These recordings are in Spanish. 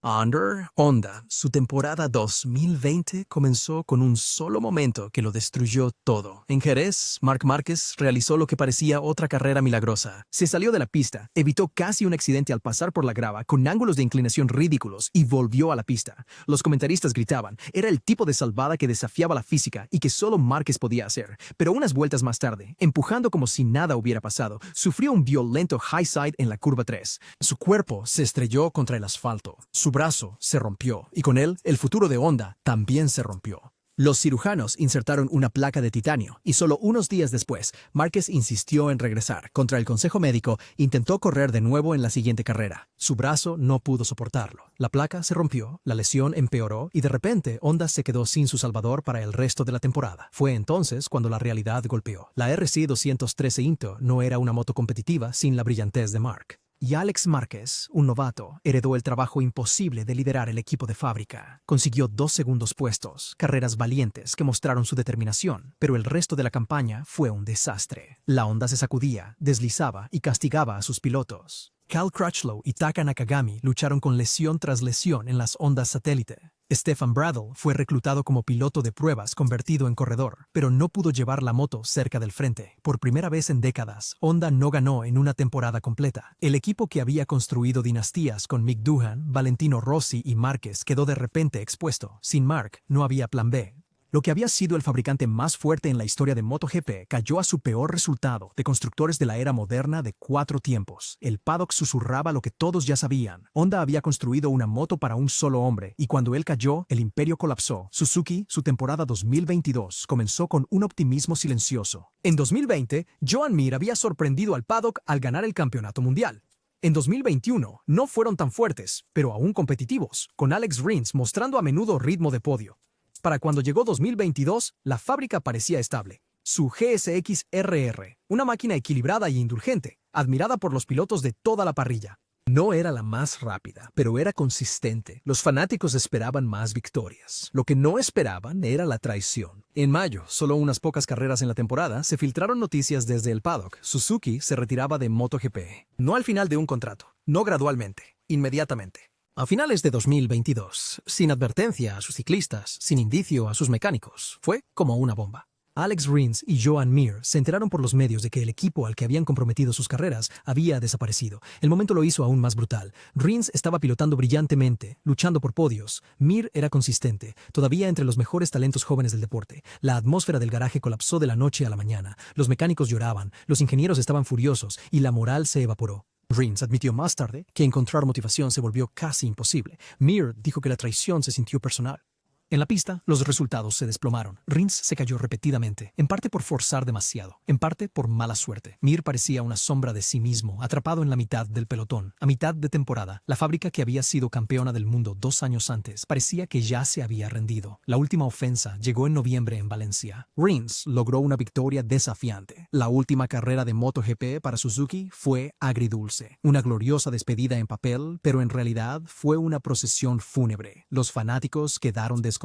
Honda, su temporada 2020 comenzó con un solo momento que lo destruyó todo. En Jerez, Marc Márquez realizó lo que parecía otra carrera milagrosa. Se salió de la pista, evitó casi un accidente al pasar por la grava con ángulos de inclinación ridículos y volvió a la pista. Los comentaristas gritaban, era el tipo de salvada que desafiaba la física y que solo Márquez podía hacer. Pero unas vueltas más tarde, empujando como si nada hubiera pasado, sufrió un violento high side en la curva 3. Su cuerpo se estrelló contra el asfalto. Su brazo se rompió y con él el futuro de Honda también se rompió. Los cirujanos insertaron una placa de titanio y solo unos días después, Márquez insistió en regresar. Contra el consejo médico, intentó correr de nuevo en la siguiente carrera. Su brazo no pudo soportarlo. La placa se rompió, la lesión empeoró y de repente Honda se quedó sin su salvador para el resto de la temporada. Fue entonces cuando la realidad golpeó. La RC 213 Into no era una moto competitiva sin la brillantez de Marc. Y Alex Márquez, un novato, heredó el trabajo imposible de liderar el equipo de fábrica. Consiguió 2 segundos puestos, carreras valientes que mostraron su determinación, pero el resto de la campaña fue un desastre. La Honda se sacudía, deslizaba y castigaba a sus pilotos. Cal Crutchlow y Taka Nakagami lucharon con lesión tras lesión en las Hondas satélite. Stefan Bradl fue reclutado como piloto de pruebas convertido en corredor, pero no pudo llevar la moto cerca del frente. Por primera vez en décadas, Honda no ganó en una temporada completa. El equipo que había construido dinastías con Mick Doohan, Valentino Rossi y Márquez quedó de repente expuesto. Sin Marc, no había plan B. Lo que había sido el fabricante más fuerte en la historia de MotoGP cayó a su peor resultado de constructores de la era moderna de 4 tiempos. El paddock susurraba lo que todos ya sabían. Honda había construido una moto para un solo hombre, y cuando él cayó, el imperio colapsó. Suzuki, su temporada 2022, comenzó con un optimismo silencioso. En 2020, Joan Mir había sorprendido al paddock al ganar el campeonato mundial. En 2021, no fueron tan fuertes, pero aún competitivos, con Alex Rins mostrando a menudo ritmo de podio. Para cuando llegó 2022, la fábrica parecía estable. Su GSX RR, una máquina equilibrada y indulgente, admirada por los pilotos de toda la parrilla. No era la más rápida, pero era consistente. Los fanáticos esperaban más victorias. Lo que no esperaban era la traición. En mayo, solo unas pocas carreras en la temporada, se filtraron noticias desde el paddock. Suzuki se retiraba de MotoGP. No al final de un contrato, no gradualmente, inmediatamente. A finales de 2022, sin advertencia a sus ciclistas, sin indicio a sus mecánicos, fue como una bomba. Alex Rins y Joan Mir se enteraron por los medios de que el equipo al que habían comprometido sus carreras había desaparecido. El momento lo hizo aún más brutal. Rins estaba pilotando brillantemente, luchando por podios. Mir era consistente, todavía entre los mejores talentos jóvenes del deporte. La atmósfera del garaje colapsó de la noche a la mañana. Los mecánicos lloraban, los ingenieros estaban furiosos y la moral se evaporó. Rins admitió más tarde que encontrar motivación se volvió casi imposible. Mir dijo que la traición se sintió personal. En la pista, los resultados se desplomaron. Rins se cayó repetidamente, en parte por forzar demasiado, en parte por mala suerte. Mir parecía una sombra de sí mismo, atrapado en la mitad del pelotón. A mitad de temporada, la fábrica que había sido campeona del mundo 2 años antes parecía que ya se había rendido. La última ofensa llegó en noviembre en Valencia. Rins logró una victoria desafiante. La última carrera de MotoGP para Suzuki fue agridulce. Una gloriosa despedida en papel, pero en realidad fue una procesión fúnebre. Los fanáticos quedaron desconcertados.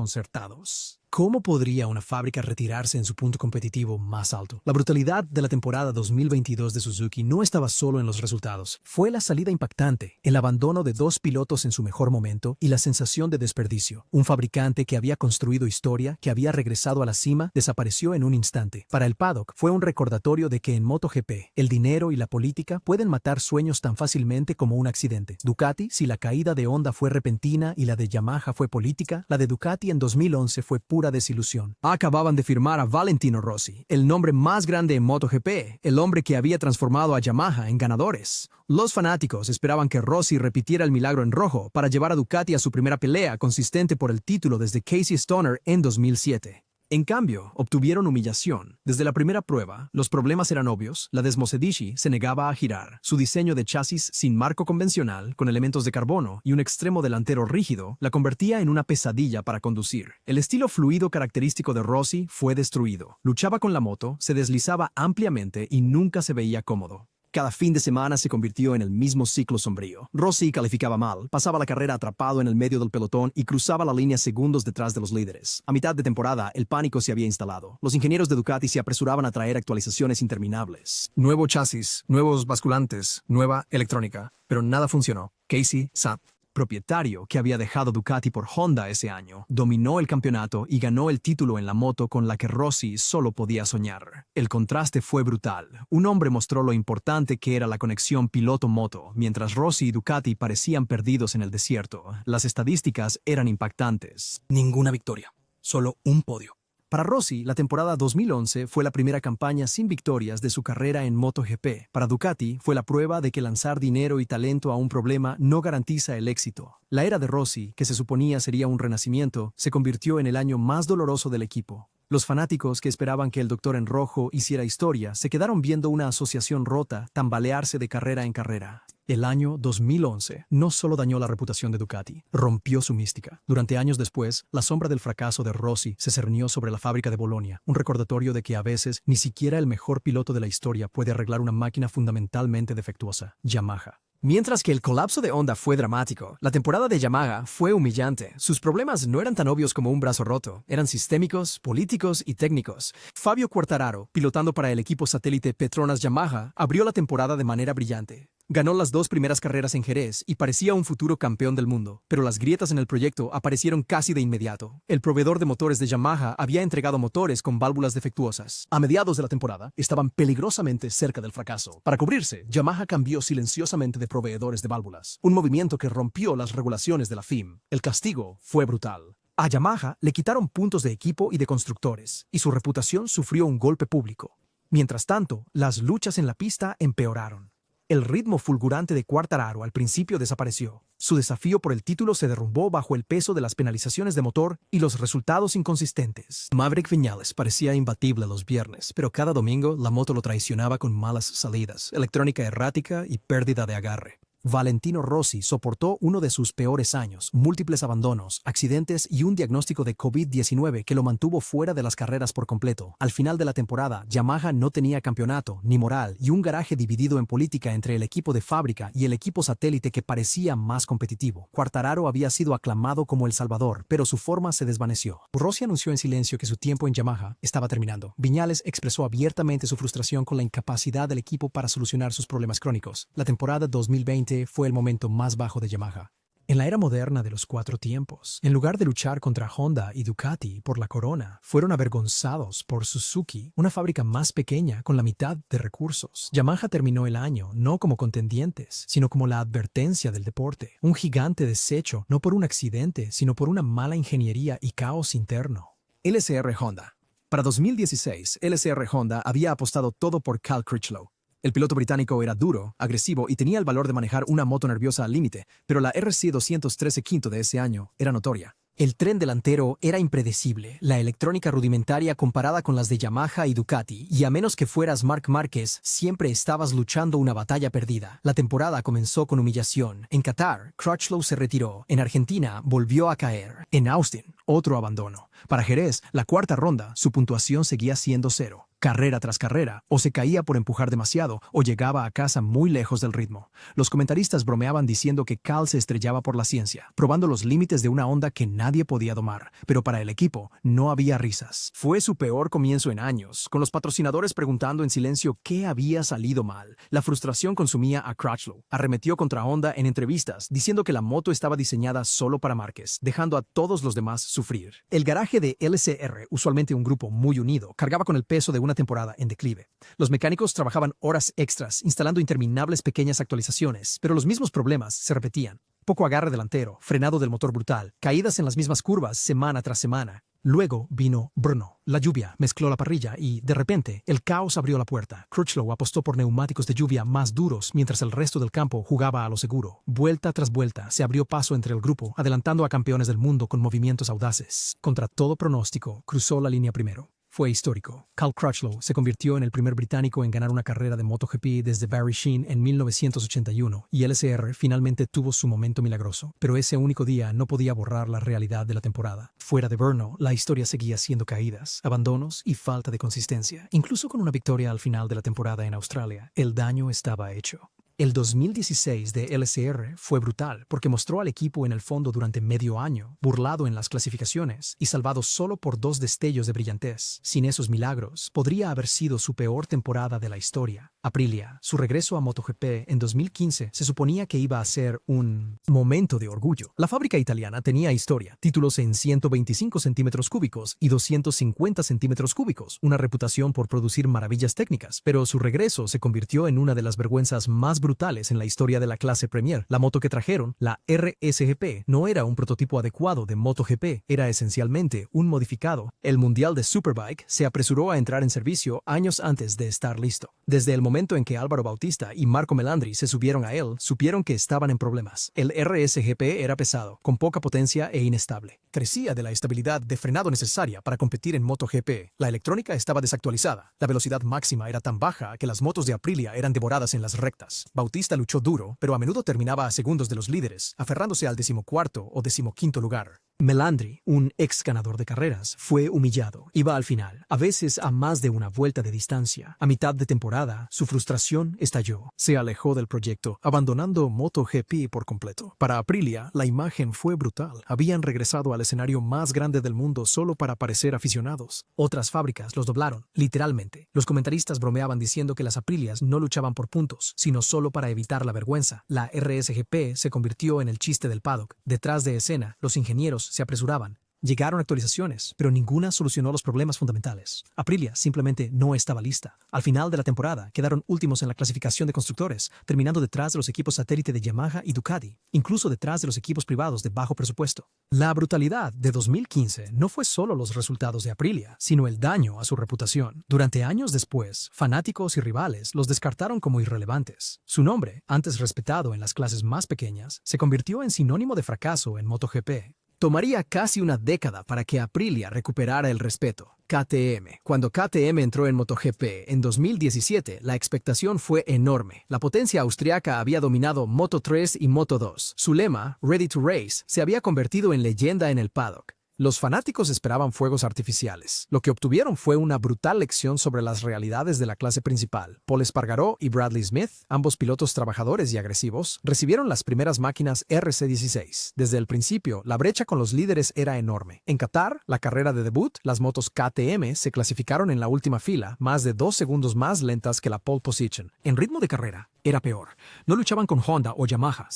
¿Cómo podría una fábrica retirarse en su punto competitivo más alto? La brutalidad de la temporada 2022 de Suzuki no estaba solo en los resultados. Fue la salida impactante, el abandono de 2 pilotos en su mejor momento y la sensación de desperdicio. Un fabricante que había construido historia, que había regresado a la cima, desapareció en un instante. Para el paddock fue un recordatorio de que en MotoGP, el dinero y la política pueden matar sueños tan fácilmente como un accidente. Ducati, si la caída de Honda fue repentina y la de Yamaha fue política, la de Ducati en 2011 fue pura desilusión. Acababan de firmar a Valentino Rossi, el nombre más grande en MotoGP, el hombre que había transformado a Yamaha en ganadores. Los fanáticos esperaban que Rossi repitiera el milagro en rojo para llevar a Ducati a su primera pelea consistente por el título desde Casey Stoner en 2007. En cambio, obtuvieron humillación. Desde la primera prueba, los problemas eran obvios. La Desmosedici se negaba a girar. Su diseño de chasis sin marco convencional, con elementos de carbono y un extremo delantero rígido, la convertía en una pesadilla para conducir. El estilo fluido característico de Rossi fue destruido. Luchaba con la moto, se deslizaba ampliamente y nunca se veía cómodo. Cada fin de semana se convirtió en el mismo ciclo sombrío. Rossi calificaba mal, pasaba la carrera atrapado en el medio del pelotón y cruzaba la línea segundos detrás de los líderes. A mitad de temporada, el pánico se había instalado. Los ingenieros de Ducati se apresuraban a traer actualizaciones interminables. Nuevo chasis, nuevos basculantes, nueva electrónica. Pero nada funcionó. Casey, Sapp. propietario que había dejado Ducati por Honda ese año, dominó el campeonato y ganó el título en la moto con la que Rossi solo podía soñar. El contraste fue brutal. Un hombre mostró lo importante que era la conexión piloto-moto, mientras Rossi y Ducati parecían perdidos en el desierto. Las estadísticas eran impactantes. Ninguna victoria, solo un podio. Para Rossi, la temporada 2011 fue la primera campaña sin victorias de su carrera en MotoGP. Para Ducati, fue la prueba de que lanzar dinero y talento a un problema no garantiza el éxito. La era de Rossi, que se suponía sería un renacimiento, se convirtió en el año más doloroso del equipo. Los fanáticos que esperaban que el Doctor en Rojo hiciera historia se quedaron viendo una asociación rota tambalearse de carrera en carrera. El año 2011 no solo dañó la reputación de Ducati, rompió su mística. Durante años después, la sombra del fracaso de Rossi se cernió sobre la fábrica de Bolonia, un recordatorio de que a veces ni siquiera el mejor piloto de la historia puede arreglar una máquina fundamentalmente defectuosa, Yamaha. Mientras que el colapso de Honda fue dramático, la temporada de Yamaha fue humillante. Sus problemas no eran tan obvios como un brazo roto, eran sistémicos, políticos y técnicos. Fabio Quartararo, pilotando para el equipo satélite Petronas Yamaha, abrió la temporada de manera brillante. Ganó las 2 primeras carreras en Jerez y parecía un futuro campeón del mundo, pero las grietas en el proyecto aparecieron casi de inmediato. El proveedor de motores de Yamaha había entregado motores con válvulas defectuosas. A mediados de la temporada, estaban peligrosamente cerca del fracaso. Para cubrirse, Yamaha cambió silenciosamente de proveedores de válvulas, un movimiento que rompió las regulaciones de la FIM. El castigo fue brutal. A Yamaha le quitaron puntos de equipo y de constructores, y su reputación sufrió un golpe público. Mientras tanto, las luchas en la pista empeoraron. El ritmo fulgurante de Quartararo al principio desapareció. Su desafío por el título se derrumbó bajo el peso de las penalizaciones de motor y los resultados inconsistentes. Maverick Viñales parecía imbatible los viernes, pero cada domingo la moto lo traicionaba con malas salidas, electrónica errática y pérdida de agarre. Valentino Rossi soportó uno de sus peores años, múltiples abandonos, accidentes y un diagnóstico de COVID-19 que lo mantuvo fuera de las carreras por completo. Al final de la temporada, Yamaha no tenía campeonato, ni moral, y un garaje dividido en política entre el equipo de fábrica y el equipo satélite que parecía más competitivo. Quartararo había sido aclamado como el salvador, pero su forma se desvaneció. Rossi anunció en silencio que su tiempo en Yamaha estaba terminando. Viñales expresó abiertamente su frustración con la incapacidad del equipo para solucionar sus problemas crónicos. La temporada 2020 fue el momento más bajo de Yamaha. En la era moderna de los 4 tiempos, en lugar de luchar contra Honda y Ducati por la corona, fueron avergonzados por Suzuki, una fábrica más pequeña con la mitad de recursos. Yamaha terminó el año no como contendientes, sino como la advertencia del deporte, un gigante deshecho no por un accidente, sino por una mala ingeniería y caos interno. LCR Honda. Para 2016, LCR Honda había apostado todo por Cal Crutchlow. El piloto británico era duro, agresivo y tenía el valor de manejar una moto nerviosa al límite, pero la RC 213 quinto de ese año era notoria. El tren delantero era impredecible, la electrónica rudimentaria comparada con las de Yamaha y Ducati, y a menos que fueras Marc Márquez, siempre estabas luchando una batalla perdida. La temporada comenzó con humillación. En Qatar, Crutchlow se retiró. En Argentina, volvió a caer. En Austin, otro abandono. Para Jerez, la cuarta ronda, su puntuación seguía siendo 0. Carrera tras carrera, o se caía por empujar demasiado, o llegaba a casa muy lejos del ritmo. Los comentaristas bromeaban diciendo que Cal se estrellaba por la ciencia, probando los límites de una Honda que nadie podía domar. Pero para el equipo, no había risas. Fue su peor comienzo en años, con los patrocinadores preguntando en silencio qué había salido mal. La frustración consumía a Crutchlow. Arremetió contra Honda en entrevistas, diciendo que la moto estaba diseñada solo para Márquez, dejando a todos los demás sufrir. El garaje de LCR, usualmente un grupo muy unido, cargaba con el peso de una temporada en declive. Los mecánicos trabajaban horas extras, instalando interminables pequeñas actualizaciones, pero los mismos problemas se repetían. Poco agarre delantero, frenado del motor brutal, caídas en las mismas curvas semana tras semana. Luego vino Brno. La lluvia mezcló la parrilla y, de repente, el caos abrió la puerta. Crutchlow apostó por neumáticos de lluvia más duros mientras el resto del campo jugaba a lo seguro. Vuelta tras vuelta se abrió paso entre el grupo, adelantando a campeones del mundo con movimientos audaces. Contra todo pronóstico, cruzó la línea primero. Fue histórico. Cal Crutchlow se convirtió en el primer británico en ganar una carrera de MotoGP desde Barry Sheene en 1981 y LCR finalmente tuvo su momento milagroso. Pero ese único día no podía borrar la realidad de la temporada. Fuera de Brno, la historia seguía siendo caídas, abandonos y falta de consistencia. Incluso con una victoria al final de la temporada en Australia, el daño estaba hecho. El 2016 de LCR fue brutal porque mostró al equipo en el fondo durante medio año, burlado en las clasificaciones y salvado solo por 2 destellos de brillantez. Sin esos milagros, podría haber sido su peor temporada de la historia. Aprilia, su regreso a MotoGP en 2015 se suponía que iba a ser un momento de orgullo. La fábrica italiana tenía historia, títulos en 125 centímetros cúbicos y 250 centímetros cúbicos, una reputación por producir maravillas técnicas, pero su regreso se convirtió en una de las vergüenzas más brutales en la historia de la clase Premier. La moto que trajeron, la RSGP, no era un prototipo adecuado de MotoGP, era esencialmente un modificado. El Mundial de Superbike se apresuró a entrar en servicio años antes de estar listo. Desde el momento en que Álvaro Bautista y Marco Melandri se subieron a él, supieron que estaban en problemas. El RSGP era pesado, con poca potencia e inestable. Carecía de la estabilidad de frenado necesaria para competir en MotoGP. La electrónica estaba desactualizada. La velocidad máxima era tan baja que las motos de Aprilia eran devoradas en las rectas. Bautista luchó duro, pero a menudo terminaba a segundos de los líderes, aferrándose al 14º o 15º lugar. Melandri, un ex ganador de carreras, fue humillado. Iba al final, a veces a más de una vuelta de distancia. A mitad de temporada, su frustración estalló. Se alejó del proyecto, abandonando MotoGP por completo. Para Aprilia, la imagen fue brutal. Habían regresado al escenario más grande del mundo solo para parecer aficionados. Otras fábricas los doblaron, literalmente. Los comentaristas bromeaban diciendo que las Aprilias no luchaban por puntos, sino solo para evitar la vergüenza. La RSGP se convirtió en el chiste del paddock. Detrás de escena, los ingenieros se apresuraban. Llegaron actualizaciones, pero ninguna solucionó los problemas fundamentales. Aprilia simplemente no estaba lista. Al final de la temporada, quedaron últimos en la clasificación de constructores, terminando detrás de los equipos satélite de Yamaha y Ducati, incluso detrás de los equipos privados de bajo presupuesto. La brutalidad de 2015 no fue solo los resultados de Aprilia, sino el daño a su reputación. Durante años después, fanáticos y rivales los descartaron como irrelevantes. Su nombre, antes respetado en las clases más pequeñas, se convirtió en sinónimo de fracaso en MotoGP. Tomaría casi una década para que Aprilia recuperara el respeto. KTM. Cuando KTM entró en MotoGP en 2017, la expectación fue enorme. La potencia austriaca había dominado Moto3 y Moto2. Su lema, Ready to Race, se había convertido en leyenda en el paddock. Los fanáticos esperaban fuegos artificiales. Lo que obtuvieron fue una brutal lección sobre las realidades de la clase principal. Paul Espargaró y Bradley Smith, ambos pilotos trabajadores y agresivos, recibieron las primeras máquinas RC16. Desde el principio, la brecha con los líderes era enorme. En Qatar, la carrera de debut, las motos KTM se clasificaron en la última fila, más de 2 segundos más lentas que la pole position. En ritmo de carrera, era peor. No luchaban con Honda o Yamaha,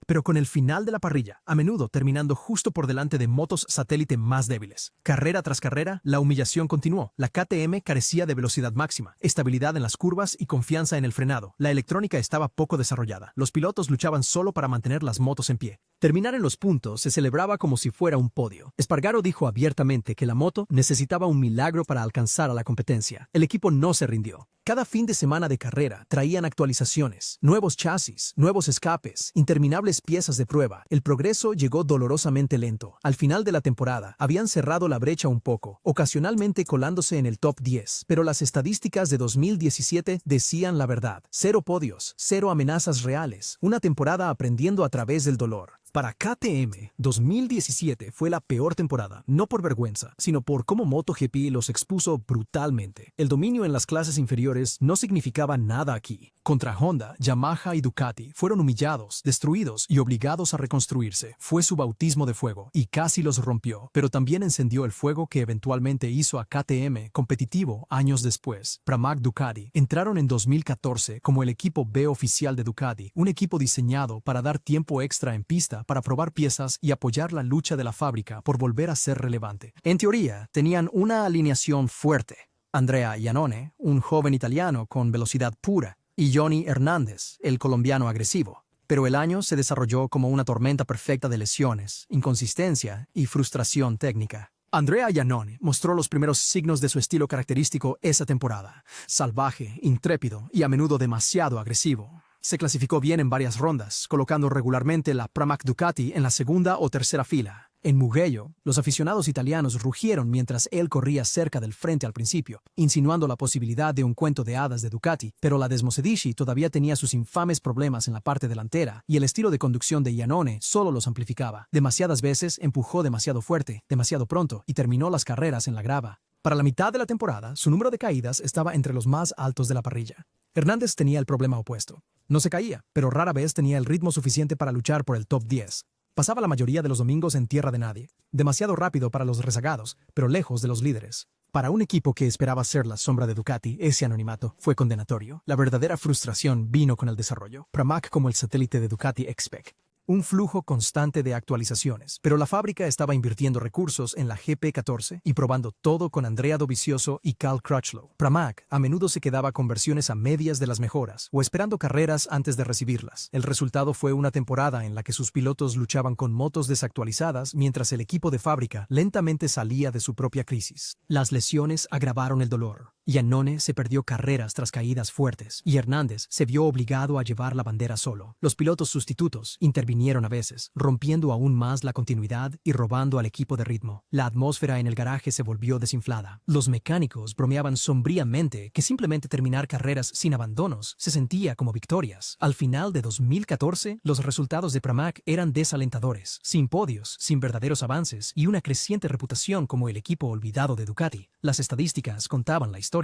pero con el final de la parrilla, a menudo terminando justo por delante de motos satélite más débiles. Carrera tras carrera, la humillación continuó. La KTM carecía de velocidad máxima, estabilidad en las curvas y confianza en el frenado. La electrónica estaba poco desarrollada. Los pilotos luchaban solo para mantener las motos en pie. Terminar en los puntos se celebraba como si fuera un podio. Espargaro dijo abiertamente que la moto necesitaba un milagro para alcanzar a la competencia. El equipo no se rindió. Cada fin de semana de carrera traían actualizaciones, nuevos chasis, nuevos escapes, interminables piezas de prueba. El progreso llegó dolorosamente lento. Al final de la temporada, habían cerrado la brecha un poco, ocasionalmente colándose en el top 10. Pero las estadísticas de 2017 decían la verdad. 0 podios, 0 amenazas reales. Una temporada aprendiendo a través del dolor. Para KTM, 2017 fue la peor temporada, no por vergüenza, sino por cómo MotoGP los expuso brutalmente. El dominio en las clases inferiores no significaba nada aquí. Contra Honda, Yamaha y Ducati fueron humillados, destruidos y obligados a reconstruirse. Fue su bautismo de fuego y casi los rompió, pero también encendió el fuego que eventualmente hizo a KTM competitivo años después. Pramac Ducati entraron en 2014 como el equipo B oficial de Ducati, un equipo diseñado para dar tiempo extra en pista para probar piezas y apoyar la lucha de la fábrica por volver a ser relevante. En teoría, tenían una alineación fuerte. Andrea Iannone, un joven italiano con velocidad pura, y Johnny Hernández, el colombiano agresivo. Pero el año se desarrolló como una tormenta perfecta de lesiones, inconsistencia y frustración técnica. Andrea Iannone mostró los primeros signos de su estilo característico esa temporada. Salvaje, intrépido y a menudo demasiado agresivo. Se clasificó bien en varias rondas, colocando regularmente la Pramac Ducati en la segunda o tercera fila. En Mugello, los aficionados italianos rugieron mientras él corría cerca del frente al principio, insinuando la posibilidad de un cuento de hadas de Ducati, pero la Desmosedici todavía tenía sus infames problemas en la parte delantera y el estilo de conducción de Iannone solo los amplificaba. Demasiadas veces empujó demasiado fuerte, demasiado pronto y terminó las carreras en la grava. Para la mitad de la temporada, su número de caídas estaba entre los más altos de la parrilla. Hernández tenía el problema opuesto. No se caía, pero rara vez tenía el ritmo suficiente para luchar por el top 10. Pasaba la mayoría de los domingos en tierra de nadie, demasiado rápido para los rezagados, pero lejos de los líderes. Para un equipo que esperaba ser la sombra de Ducati, ese anonimato fue condenatorio. La verdadera frustración vino con el desarrollo. Pramac como el satélite de Ducati X-Spec. Un flujo constante de actualizaciones, pero la fábrica estaba invirtiendo recursos en la GP14 y probando todo con Andrea Dovizioso y Cal Crutchlow. Pramac a menudo se quedaba con versiones a medias de las mejoras o esperando carreras antes de recibirlas. El resultado fue una temporada en la que sus pilotos luchaban con motos desactualizadas mientras el equipo de fábrica lentamente salía de su propia crisis. Las lesiones agravaron el dolor. Iannone se perdió carreras tras caídas fuertes y Hernández se vio obligado a llevar la bandera solo. Los pilotos sustitutos intervinieron a veces, rompiendo aún más la continuidad y robando al equipo de ritmo. La atmósfera en el garaje se volvió desinflada. Los mecánicos bromeaban sombríamente que simplemente terminar carreras sin abandonos se sentía como victorias. Al final de 2014, los resultados de Pramac eran desalentadores, sin podios, sin verdaderos avances y una creciente reputación como el equipo olvidado de Ducati. Las estadísticas contaban la historia.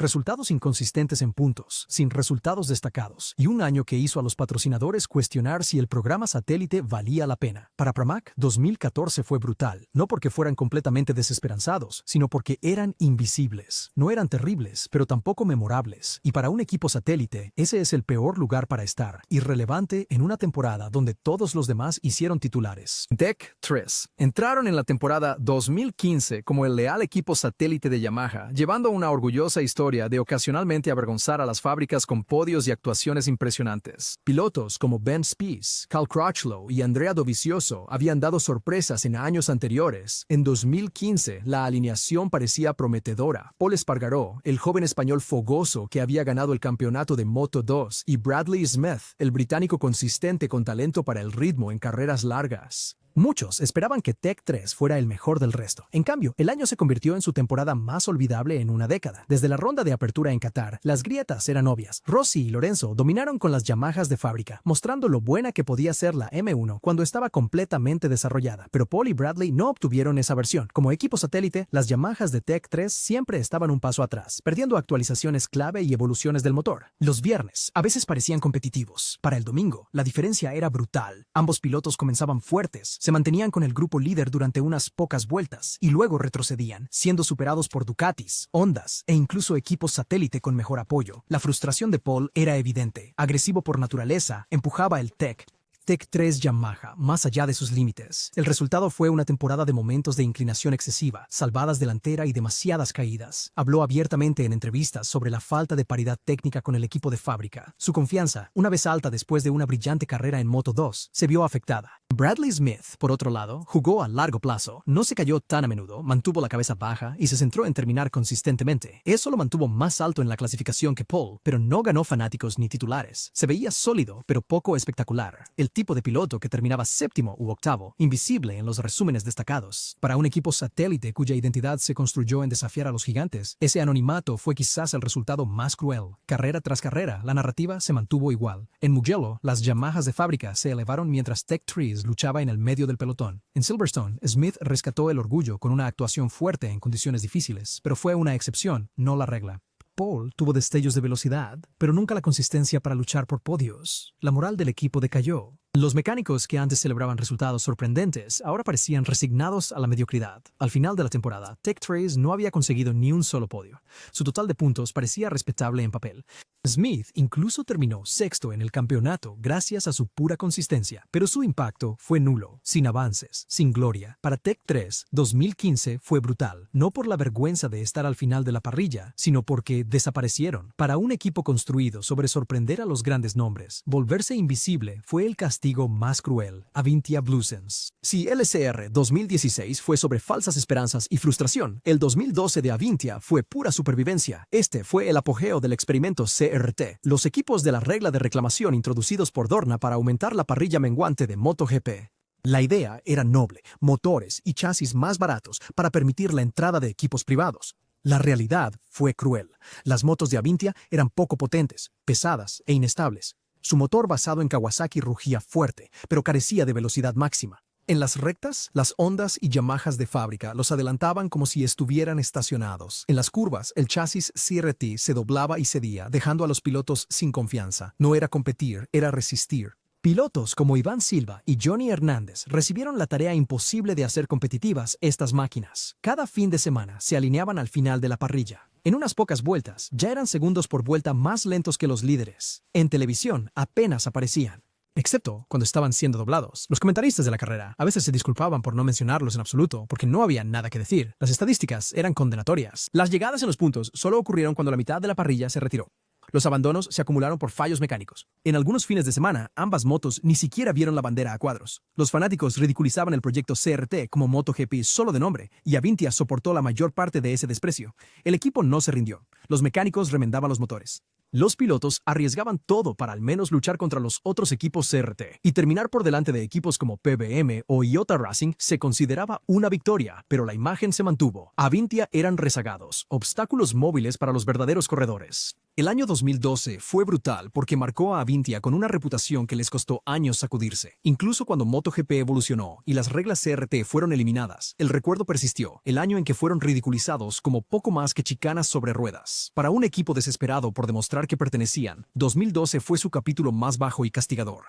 Resultados inconsistentes en puntos, sin resultados destacados, y un año que hizo a los patrocinadores cuestionar si el programa satélite valía la pena. Para Pramac, 2014 fue brutal, no porque fueran completamente desesperanzados, sino porque eran invisibles. No eran terribles, pero tampoco memorables. Y para un equipo satélite, ese es el peor lugar para estar, irrelevante en una temporada donde todos los demás hicieron titulares. Tech 3 entraron en la temporada 2015 como el leal equipo satélite de Yamaha, llevando una orgullosa historia de ocasionalmente avergonzar a las fábricas con podios y actuaciones impresionantes. Pilotos como Ben Spies, Cal Crutchlow y Andrea Dovizioso habían dado sorpresas en años anteriores. En 2015, la alineación parecía prometedora. Pol Espargaró, el joven español fogoso que había ganado el campeonato de Moto2, y Bradley Smith, el británico consistente con talento para el ritmo en carreras largas. Muchos esperaban que Tech 3 fuera el mejor del resto. En cambio, el año se convirtió en su temporada más olvidable en una década. Desde la ronda de apertura en Qatar, las grietas eran obvias. Rossi y Lorenzo dominaron con las Yamahas de fábrica, mostrando lo buena que podía ser la M1 cuando estaba completamente desarrollada. Pero Paul y Bradley no obtuvieron esa versión. Como equipo satélite, las Yamahas de Tech 3 siempre estaban un paso atrás, perdiendo actualizaciones clave y evoluciones del motor. Los viernes a veces parecían competitivos. Para el domingo, la diferencia era brutal. Ambos pilotos comenzaban fuertes, se mantenían con el grupo líder durante unas pocas vueltas y luego retrocedían, siendo superados por Ducatis, Hondas e incluso equipos satélite con mejor apoyo. La frustración de Paul era evidente. Agresivo por naturaleza, empujaba el Tech 3 Yamaha más allá de sus límites. El resultado fue una temporada de momentos de inclinación excesiva, salvadas delantera y demasiadas caídas. Habló abiertamente en entrevistas sobre la falta de paridad técnica con el equipo de fábrica. Su confianza, una vez alta después de una brillante carrera en Moto2, se vio afectada. Bradley Smith, por otro lado, jugó a largo plazo, no se cayó tan a menudo, mantuvo la cabeza baja y se centró en terminar consistentemente. Eso lo mantuvo más alto en la clasificación que Paul, pero no ganó fanáticos ni titulares. Se veía sólido, pero poco espectacular. El tipo de piloto que terminaba séptimo u octavo, invisible en los resúmenes destacados. Para un equipo satélite cuya identidad se construyó en desafiar a los gigantes, ese anonimato fue quizás el resultado más cruel. Carrera tras carrera, la narrativa se mantuvo igual. En Mugello, las Yamahas de fábrica se elevaron mientras Tech 3 luchaba en el medio del pelotón. En Silverstone, Smith rescató el orgullo con una actuación fuerte en condiciones difíciles, pero fue una excepción, no la regla. Paul tuvo destellos de velocidad, pero nunca la consistencia para luchar por podios. La moral del equipo decayó. Los mecánicos que antes celebraban resultados sorprendentes ahora parecían resignados a la mediocridad. Al final de la temporada, Tech 3 no había conseguido ni un solo podio. Su total de puntos parecía respetable en papel. Smith incluso terminó sexto en el campeonato gracias a su pura consistencia, pero su impacto fue nulo, sin avances, sin gloria. Para Tech 3, 2015 fue brutal, no por la vergüenza de estar al final de la parrilla, sino porque desaparecieron. Para un equipo construido sobre sorprender a los grandes nombres, volverse invisible fue el castigo más cruel. Avintia Bluesens. Si LCR 2016 fue sobre falsas esperanzas y frustración, el 2012 de Avintia fue pura supervivencia. Este fue el apogeo del experimento CRT, los equipos de la regla de reclamación introducidos por Dorna para aumentar la parrilla menguante de MotoGP. La idea era noble, motores y chasis más baratos para permitir la entrada de equipos privados. La realidad fue cruel. Las motos de Avintia eran poco potentes, pesadas e inestables. Su motor basado en Kawasaki rugía fuerte, pero carecía de velocidad máxima. En las rectas, las Hondas y Yamahas de fábrica los adelantaban como si estuvieran estacionados. En las curvas, el chasis CRT se doblaba y cedía, dejando a los pilotos sin confianza. No era competir, era resistir. Pilotos como Iván Silva y Johnny Hernández recibieron la tarea imposible de hacer competitivas estas máquinas. Cada fin de semana se alineaban al final de la parrilla. En unas pocas vueltas, ya eran segundos por vuelta más lentos que los líderes. En televisión apenas aparecían. Excepto cuando estaban siendo doblados. Los comentaristas de la carrera a veces se disculpaban por no mencionarlos en absoluto, porque no había nada que decir. Las estadísticas eran condenatorias. Las llegadas en los puntos solo ocurrieron cuando la mitad de la parrilla se retiró. Los abandonos se acumularon por fallos mecánicos. En algunos fines de semana, ambas motos ni siquiera vieron la bandera a cuadros. Los fanáticos ridiculizaban el proyecto CRT como MotoGP solo de nombre, y Avintia soportó la mayor parte de ese desprecio. El equipo no se rindió. Los mecánicos remendaban los motores. Los pilotos arriesgaban todo para al menos luchar contra los otros equipos CRT, y terminar por delante de equipos como PBM o IOTA Racing se consideraba una victoria, pero la imagen se mantuvo. Avintia eran rezagados, obstáculos móviles para los verdaderos corredores. El año 2012 fue brutal porque marcó a Avintia con una reputación que les costó años sacudirse. Incluso cuando MotoGP evolucionó y las reglas CRT fueron eliminadas, el recuerdo persistió, el año en que fueron ridiculizados como poco más que chicanas sobre ruedas. Para un equipo desesperado por demostrar que pertenecían, 2012 fue su capítulo más bajo y castigador.